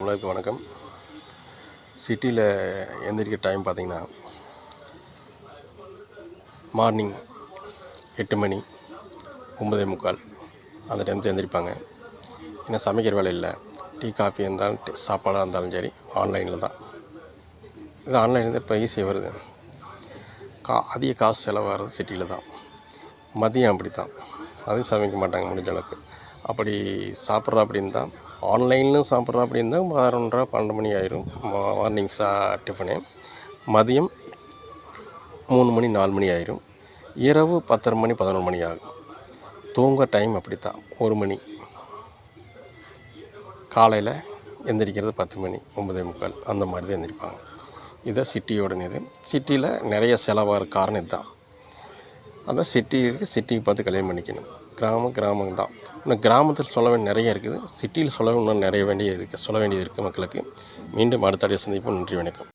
உங்களுக்கு வணக்கம். சிட்டியில் எந்திரிக்கிற டைம் பார்த்திங்கன்னா மார்னிங் 8 மணி 9:45 அந்த டைம் எந்திரிப்பாங்க. ஏன்னா சமைக்கிற வேலை இல்லை. டீ காஃபி இருந்தாலும் சாப்பாடாக இருந்தாலும் சரி ஆன்லைனில் தான். இது ஆன்லைனில் தான் இப்போ ஈஸியாக வருது. அதிக காசு செலவாகிறது சிட்டியில் தான். மதியம் அப்படி தான், அதுவும் சமைக்க மாட்டாங்க முடிஞ்ச அளவுக்கு. அப்படி சாப்பிட்றா அப்படின்னு தான் ஆன்லைன்லையும் சாப்பிட்றா அப்படின்னு தான் 11:30 12 மணி ஆயிரும் மார்னிங் டிஃபனு. மதியம் 3 மணி 4 மணி ஆயிரும். இரவு 10:30 மணி 11 மணி ஆகும். தூங்க டைம் அப்படி தான் 1 மணி. காலையில் எந்திரிக்கிறது 10 மணி 9:45 அந்த மாதிரி தான் எந்திரிப்பாங்க. இதுதான் சிட்டியோட இது. சிட்டியில் நிறைய செலவாகிற காரணம் இதுதான். அதான் சிட்டிக்கு பார்த்து கல்யாணம் பண்ணிக்கணும். கிராமம் தான். இன்னும் கிராமத்தில் சொல்ல வேண்டிய நிறைய இருக்குது. சிட்டியில் சொல்ல இன்னும் சொல்ல வேண்டியது இருக்குது மக்களுக்கு. மீண்டும் அடுத்த சந்திப்போம். நன்றி, வணக்கம்.